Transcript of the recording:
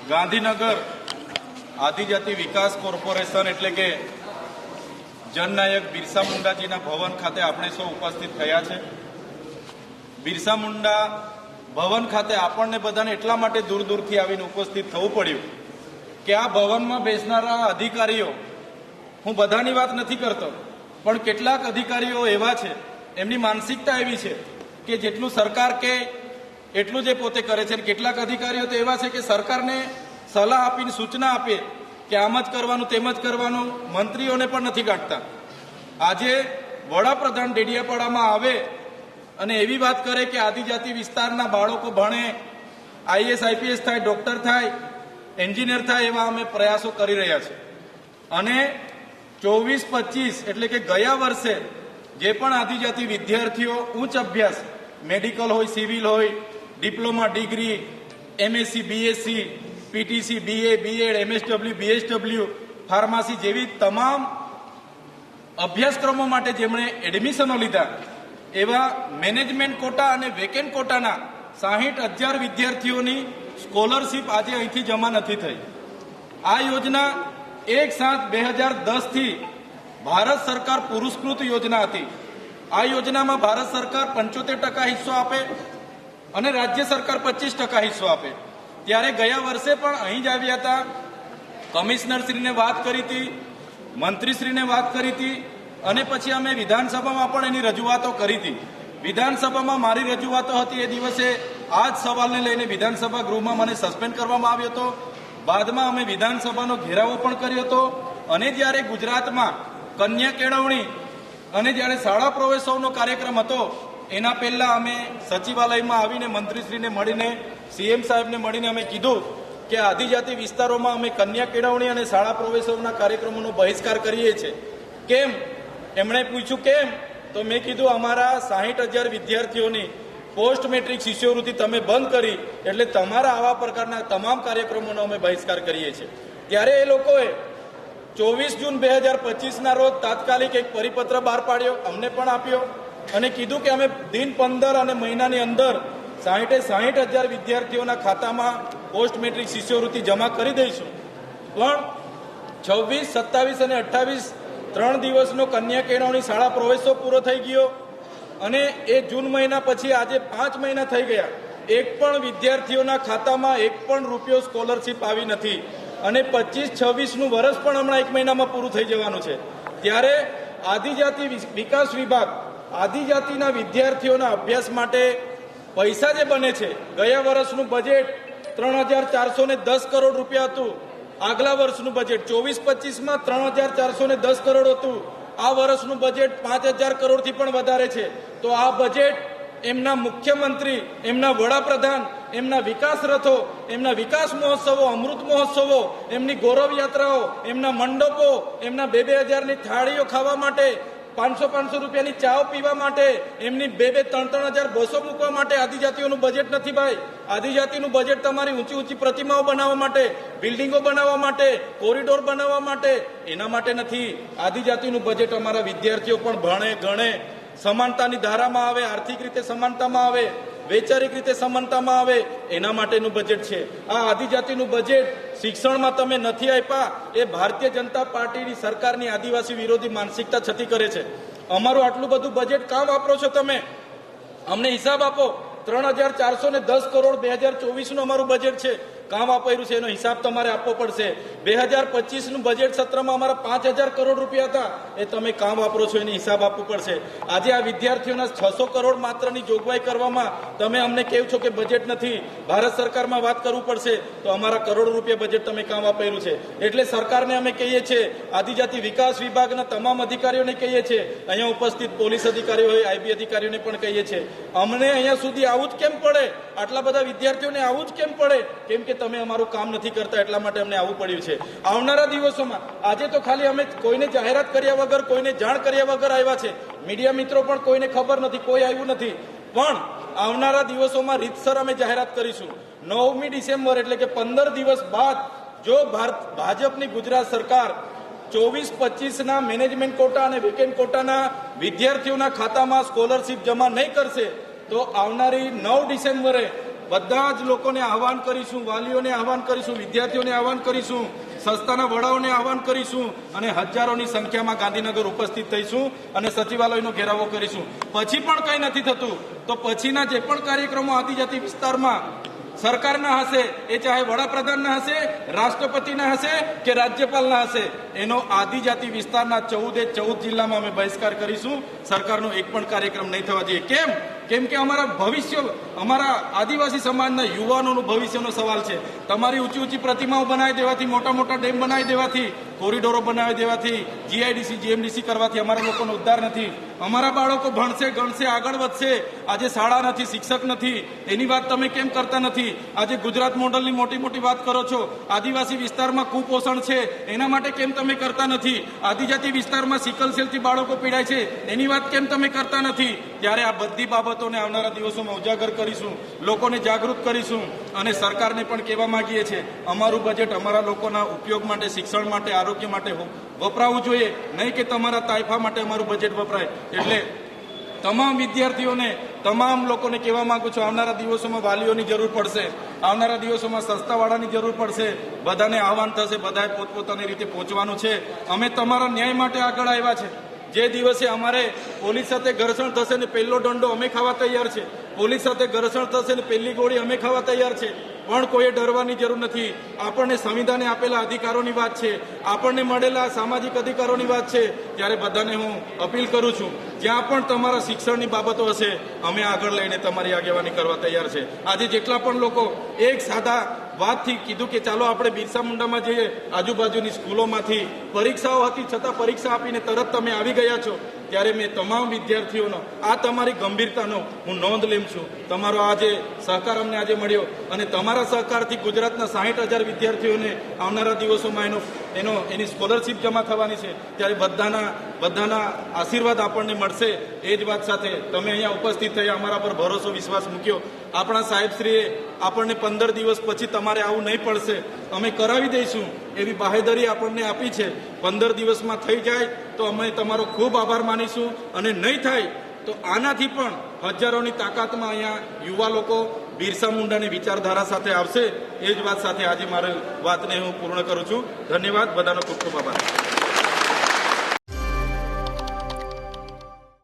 ગાંધીનગર આદિજાતિ વિકાસ કોર્પોરેશન એટલે કે જનનાયક બિરસા મુંડાજીના ભવન ખાતે આપણે સૌ ઉપસ્થિત થયા છે। બિરસા મુંડા ભવન ખાતે આપણને બધાને એટલા માટે દૂર દૂરથી આવીને ઉપસ્થિત થવું પડ્યું કે આ ભવનમાં બેસનારા અધિકારીઓ, હું બધાની વાત નથી કરતો, પણ કેટલાક અધિકારીઓ એવા છે, એમની માનસિકતા એવી છે કે જેટલું સરકાર કે એટલું જે પોતે કરે છે। કેટલાક અધિકારીઓ તો એવા છે કે સરકારને સલાહ આપીને સૂચના આપે કે આમ જ કરવાનું તેમ જ કરવાનું, મંત્રીઓને પણ નથી કાઢતા। આજે વડાપ્રધાન ડેડિયાપાડામાં આવે અને એવી વાત કરે કે આદિજાતિ વિસ્તારના બાળકો ભણે, આઈએસ આઈપીએસ થાય, ડોક્ટર થાય, એન્જિનિયર થાય, એવા અમે પ્રયાસો કરી રહ્યા છે। અને 24-25 એટલે કે ગયા વર્ષે જે પણ આદિજાતિ વિદ્યાર્થીઓ ઉચ્ચ અભ્યાસ, મેડિકલ હોય, સિવિલ હોય, diploma, degree, MSc, BSc, PTC, BA, BEd, MSW, BSW, pharmacy જેવી તમામ અભ્યાસક્રમો માટે જેમણે એડમિશનો લીધા એવા મેનેજમેન્ટ કોટા અને વેકેન્ટ કોટાના 60,000 વિદ્યાર્થીઓની સ્કોલરશીપ આજે અહીંથી જમા નથી થઈ। આ યોજના 1/7/2010 ભારત સરકાર પુરસ્કૃત યોજના હતી। આ યોજનામાં ભારત સરકાર 75% હિસ્સો આપે અને રાજ્ય સરકાર 25% હિસ્સો આપે। ત્યારે ગયા વર્ષે પણ અહીં જ આવ્યા હતા, કમિશનરશ્રીને વાત કરી હતી, મંત્રીશ્રીને વાત કરી હતી અને પછી અમે વિધાનસભામાં પણ એની રજૂઆતો કરી હતી। વિધાનસભામાં મારી રજૂઆતો હતી એ દિવસે આ જ સવાલને લઈને વિધાનસભા ગૃહમાં મને સસ્પેન્ડ કરવામાં આવ્યો હતો। બાદમાં અમે વિધાનસભાનો ઘેરાવો પણ કર્યો હતો અને જ્યારે ગુજરાતમાં કન્યા કેળવણી અને જ્યારે શાળા પ્રવેશોત્સવનો કાર્યક્રમ હતો એના પહેલા અમે સચિવાલયમાં આવીને મંત્રીશ્રીને મળીને, સીએમ સાહેબને મળીને અમે કીધું કે આદિજાતિ વિસ્તારોમાં અમે કન્યા કેળવણી અને શાળા પ્રવેશોત્સવના કાર્યક્રમોનો બહિષ્કાર કરીએ છીએ। કેમ? એમણે પૂછ્યું કેમ? તો મેં કીધું અમારા 60,000 વિદ્યાર્થીઓની પોસ્ટ મેટ્રિક શિષ્યવૃત્તિ તમે બંધ કરી એટલે તમારા આવા પ્રકારના તમામ કાર્યક્રમોનો અમે બહિષ્કાર કરીએ છીએ। ત્યારે એ લોકોએ 24 જૂન 2025ના રોજ તાત્કાલિક એક પરિપત્ર બહાર પાડ્યો, અમને પણ આપ્યો અને કીધું કે અમે દિન 15 અને મહિનાની અંદર 60,000 વિદ્યાર્થીઓના ખાતામાં પોસ્ટ મેટ્રિક શિષ્યવૃત્તિ જમા કરી દઈશું। પણ 26, 27 અને 28 3 દિવસનો કન્યા કેળવણી શાળા પ્રવેશો પૂરો થઈ ગયો અને એ જૂન મહિના પછી આજે 5 મહિના થઈ ગયા, એક પણ વિદ્યાર્થીઓના ખાતામાં એક પણ રૂપિયો સ્કોલરશીપ આવી નથી અને 25-26નું વર્ષ પણ હમણાં 1 મહિનામાં પૂરું થઈ જવાનું છે। ત્યારે આદિજાતિ વિકાસ વિભાગ આદિજાતિના વિદ્યાર્થીઓના અભ્યાસ માટે પૈસા જે બને છે, ગયા વર્ષનું બજેટ 3,410 કરોડ રૂપિયા હતું, આગલા વર્ષનું બજેટ 24-25માં 3,410 કરોડ હતું, આ વર્ષનું બજેટ 5,000 કરોડથી પણ વધારે છે। તો આ બજેટ એમના મુખ્યમંત્રી, એમના વડાપ્રધાન, એમના વિકાસ રથો, એમના વિકાસ મહોત્સવો, અમૃત મહોત્સવો, એમની ગૌરવ યાત્રાઓ, એમના મંડપો, એમના 2,000-2,000ની થાળીઓ ખાવા માટે, 500-500 રૂપિયાની ચાવ પીવા માટે, એમની 2,000-3,000 બસો મૂકવા માટે આદિજાતિઓનું બજેટ નથી ભાઈ। આદિજાતિનું બજેટ તમારી ઊંચી ઊંચી પ્રતિમાઓ બનાવવા માટે, બિલ્ડિંગો બનાવવા માટે, કોરિડોર બનાવવા માટે, એના માટે નથી। આદિજાતિનું બજેટ અમારા વિદ્યાર્થીઓ પણ ભણે, ગણે, સમાનતાની ધારામાં આવે, આર્થિક રીતે સમાનતામાં આવે, વૈચારિક રીતે સમાનતામાં આવે, એના માટેનું બજેટ છે। આ આદિજાતિનું બજેટ શિક્ષણમાં તમે નથી આપ્યા એ ભારતીય જનતા પાર્ટીની સરકારની આદિવાસી વિરોધી માનસિકતા છતી કરે છે। અમારું આટલું બધું બજેટ કામ વાપરો છો તમે? અમને હિસાબ આપો। 3,410 કરોડ 2024નું અમારું બજેટ છે, કામ વાપર્યું છે એનો હિસાબ તમારે આપવો પડશે। 2025નું બજેટ સત્રમાં અમારા 5,000 કરોડ રૂપિયા હતા, એ તમે કામ વાપરો છો એનો હિસાબ આપવું પડશે। આજે આ વિદ્યાર્થીઓના 600 કરોડ માત્રની જોગવાઈ કરવામાં તમે અમને કહો છો કે બજેટ નથી, ભારત સરકારમાં વાત કરવું પડશે, તો અમારા કરોડો રૂપિયા બજેટ તમે કામ વાપર્યું છે। એટલે સરકારને અમે કહીએ છીએ, આદિજાતિ વિકાસ વિભાગના તમામ અધિકારીઓને કહીએ છીએ, અહીંયા ઉપસ્થિત પોલીસ અધિકારીઓ હોય, આઈબી અધિકારીઓને પણ કહીએ છીએ, અમને અહીંયા સુધી આવું જ કેમ પડે? આટલા બધા વિદ્યાર્થીઓને આવું જ કેમ પડે? કેમ કે તમે અમારું કામ નથી કરતા, એટલા માટે અમને આવવું પડ્યું છે। આવનારા દિવસોમાં, આજે તો ખાલી અમે કોઈને જાહેરાત કર્યા વગર, કોઈને જાણ કર્યા વગર આવ્યા છે, મીડિયા મિત્રો પણ કોઈને ખબર નથી, કોઈ આવ્યું નથી, પણ આવનારા દિવસોમાં રીતસર અમે જાહેરાત કરીશું। 9મી ડિસેમ્બર એટલે કે 15 દિવસ બાદ જો ભાજપની ગુજરાત સરકાર 24-25ના મેનેજમેન્ટ કોટા અને વેકેન્ટ કોટાના વિદ્યાર્થીઓના ખાતામાં સ્કોલરશીપ જમા નહીં કરશે તો આવનારી 9 ડિસેમ્બરે બધા જ લોકોને આહવાન કરીશું, વાલીઓને આહવાન કરીશું, વિદ્યાર્થીઓને આહવાન કરીશું, સંસ્થાના વડાઓને આહવાન કરીશું અને હજારોની સંખ્યામાં ગાંધીનગર ઉપસ્થિત થઈશું અને સચિવાલયનો ઘેરાવો કરીશું. પછી પણ કંઈ નથી થતું તો પછીના જે પણ કાર્યક્રમો આદિજાતિ વિસ્તારમાં સરકારના હશે, એ ચાહે વડાપ્રધાનના હશે, રાષ્ટ્રપતિના હશે કે રાજ્યપાલના હશે, એનો આદિજાતિ વિસ્તારના 14 જિલ્લામાં અમે બહિષ્કાર કરીશું. સરકારનો એક પણ કાર્યક્રમ નહીં થવા જોઈએ. કેમ કે અમારા ભવિષ્ય, અમારા આદિવાસી સમાજના યુવાનોનું ભવિષ્યનો સવાલ છે. તમારી ઊંચી ઊંચી પ્રતિમાઓ બનાવી દેવાથી, મોટા મોટા ડેમ બનાવી દેવાથી, કોરિડોરો બનાવી દેવાથી, GIDC GMDC કરવાથી અમારા લોકોનો ઉદ્ધાર નથી. અમારા બાળકો ભણશે, ગણશે, આગળ વધશે. આજે શાળા નથી, શિક્ષક નથી, એની વાત તમે કેમ કરતા નથી? આજે ગુજરાત મોડલની મોટી મોટી વાત કરો છો. આદિવાસી વિસ્તારમાં કુપોષણ છે, એના માટે કેમ તમે કરતા નથી? આદિજાતિ વિસ્તારમાં સિકલ સેલથી બાળકો પીડાય છે, એની વાત કેમ તમે કરતા નથી? ત્યારે આ બધી બાબતોને આવનારા દિવસોમાં ઉજાગર કરીશું, લોકોને જાગૃત કરીશું અને સરકારને પણ કહેવા માંગીએ છીએ, અમારું બજેટ અમારા લોકોના ઉપયોગ માટે, શિક્ષણ માટે, આરોગ્ય માટે વપરાવું જોઈએ, નહીં કે તમારા તાઇફા માટે અમારું બજેટ વપરાય. એટલે તમામ વિદ્યાર્થીઓને, તમામ લોકોને કહેવા માંગુ છું, આવનારા દિવસોમાં વાલીઓની જરૂર પડશે, આવનારા દિવસોમાં સંસ્થાવાળાની જરૂર પડશે. બધાને આહવાન થશે, બધાએ પોતપોતાની રીતે પહોંચવાનું છે. અમે તમારા ન્યાય માટે આગળ આવ્યા છે. જે દિવસે અમારે પોલીસ સાથે ઘર્ષણ થશે ને પહેલો દંડો અમે ખાવા તૈયાર છે, પોલીસ સાથે ઘર્ષણ થશે ને પહેલી ગોળી અમે ખાવા તૈયાર છે. પણ કોઈએ ડરવાની જરૂર નથી. આપણને સંવિધાને આપેલા અધિકારોની વાત છે, આપણને મળેલા સામાજિક અધિકારોની વાત છે. ત્યારે બધાને હું અપીલ કરું છું, જ્યાં પણ તમારા શિક્ષણની બાબતો હશે, અમે આગળ લઈને તમારી આગેવાની કરવા તૈયાર છે. આજે જેટલા પણ લોકો એક સાદા વાતથી કીધું કે ચાલો આપણે બિરસા મુંડામાં જઈએ, આજુબાજુની સ્કૂલોમાંથી પરીક્ષાઓ હતી છતાં પરીક્ષા આપીને તરત તમે આવી ગયા છો, ત્યારે મેં તમામ વિદ્યાર્થીઓનો આ તમારી ગંભીરતાનો હું નોંધ લેમ છું. તમારો આજે સહકાર અમને આજે મળ્યો અને તમારા સહકારથી ગુજરાતના 60,000 વિદ્યાર્થીઓને આવનારા દિવસોમાં એની સ્કોલરશીપ જમા થવાની છે. ત્યારે બધાના આશીર્વાદ આપણને મળશે. એ જ વાત સાથે તમે અહીંયા ઉપસ્થિત થયા, અમારા પર ભરોસો, વિશ્વાસ મૂક્યો. આપણા સાહેબશ્રીએ આપણને 15 દિવસ પછી તમારે આવું નહીં પડશે, અમે કરાવી દઈશું એવી બાહેધરી આપણને આપી છે. 15 દિવસમાં થઈ જાય તો અમે તમારો ખૂબ આભાર માનીશું અને નહીં થાય તો આનાથી પણ હજારોની તાકાતમાં અહીંયા યુવા લોકો બિરસા મુંડાની વિચારધારા સાથે આવશે. એ જ વાત સાથે આજે મારી વાતને હું પૂર્ણ કરું છું. ધન્યવાદ. બધાનો ખૂબ ખૂબ આભાર.